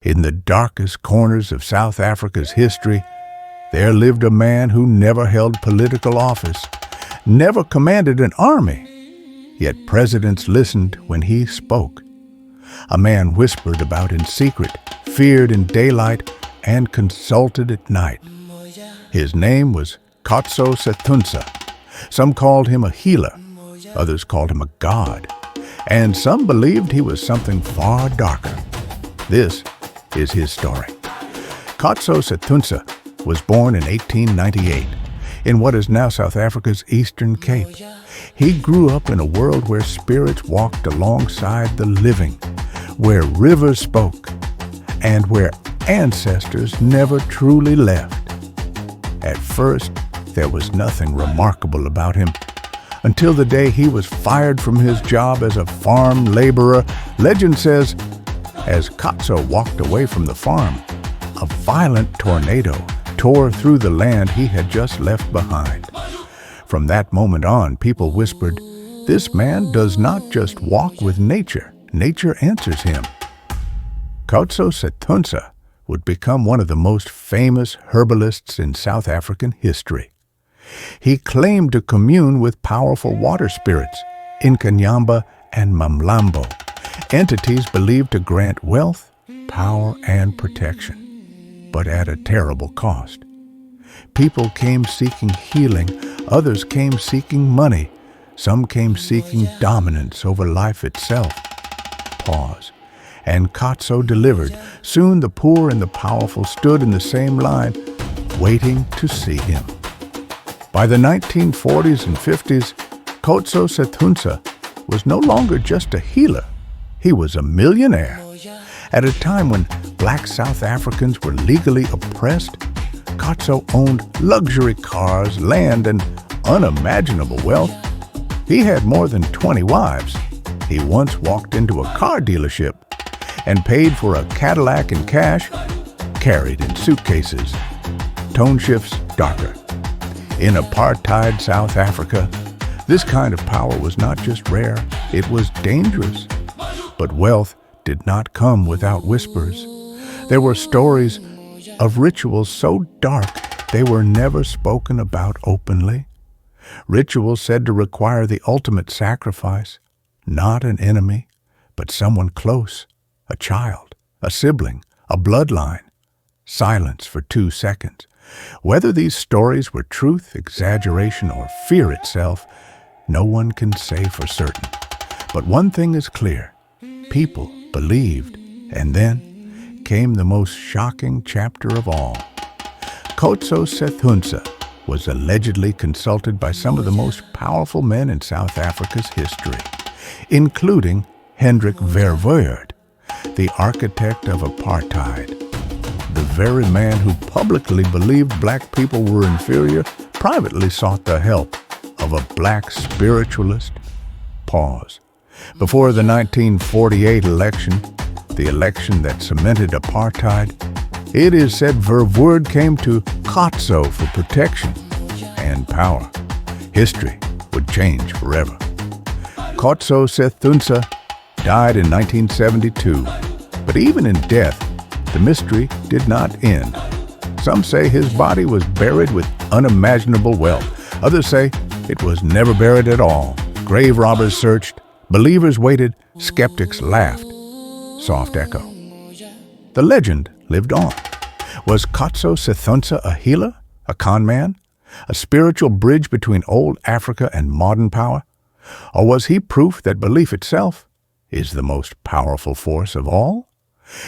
In the darkest corners of South Africa's history, there lived a man who never held political office, never commanded an army, yet presidents listened when he spoke. A man whispered about in secret, feared in daylight, and consulted at night. His name was Khotso Sethuntsa. Some called him a healer, others called him a god, and some believed he was something far darker. This is his story. Khotso Sethuntsa was born in 1898 in what is now South Africa's Eastern Cape. He grew up in a world where spirits walked alongside the living, where rivers spoke, and where ancestors never truly left. At first, there was nothing remarkable about him until the day he was fired from his job as a farm laborer. Legend says, as Khotso walked away from the farm, a violent tornado tore through the land he had just left behind. From that moment on, people whispered, "This man does not just walk with nature, nature answers him." Khotso Sethuntsa would become one of the most famous herbalists in South African history. He claimed to commune with powerful water spirits, Inkanyamba and Mamlambo, entities believed to grant wealth, power, and protection, but at a terrible cost. People came seeking healing, others came seeking money, some came seeking dominance over life itself. Pause. And Khotso delivered. Soon the poor and the powerful stood in the same line, waiting to see him. By the 1940s and 50s, Khotso Sethuntsa was no longer just a healer. He was a millionaire. At a time when black South Africans were legally oppressed, Khotso owned luxury cars, land, and unimaginable wealth. He had more than 20 wives. He once walked into a car dealership and paid for a Cadillac in cash, carried in suitcases. Tone shifts darker. In apartheid South Africa, this kind of power was not just rare, it was dangerous. But wealth did not come without whispers. There were stories of rituals so dark they were never spoken about openly. Rituals said to require the ultimate sacrifice, not an enemy, but someone close, a child, a sibling, a bloodline. Silence for 2 seconds. Whether these stories were truth, exaggeration, or fear itself, no one can say for certain. But one thing is clear. People believed, and then came the most shocking chapter of all. Khotso Sethuntsa was allegedly consulted by some of the most powerful men in South Africa's history, including Hendrik Verwoerd, the architect of apartheid. The very man who publicly believed black people were inferior privately sought the help of a black spiritualist. Pause. Before the 1948 election, the election that cemented apartheid, it is said Verwoerd came to Khotso for protection and power. History would change forever. Khotso Sethuntsa died in 1972, but even in death, the mystery did not end. Some say his body was buried with unimaginable wealth. Others say it was never buried at all. Grave robbers searched, believers waited, skeptics laughed. Soft echo. The legend lived on. Was Khotso Sethuntsa a healer, a con man, a spiritual bridge between old Africa and modern power? Or was he proof that belief itself is the most powerful force of all?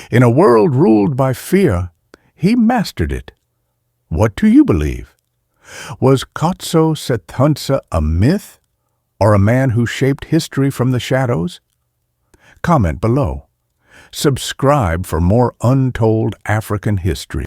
In a world ruled by fear, he mastered it. What do you believe? Was Khotso Sethuntsa a myth or a man who shaped history from the shadows? Comment below. Subscribe for more untold African history.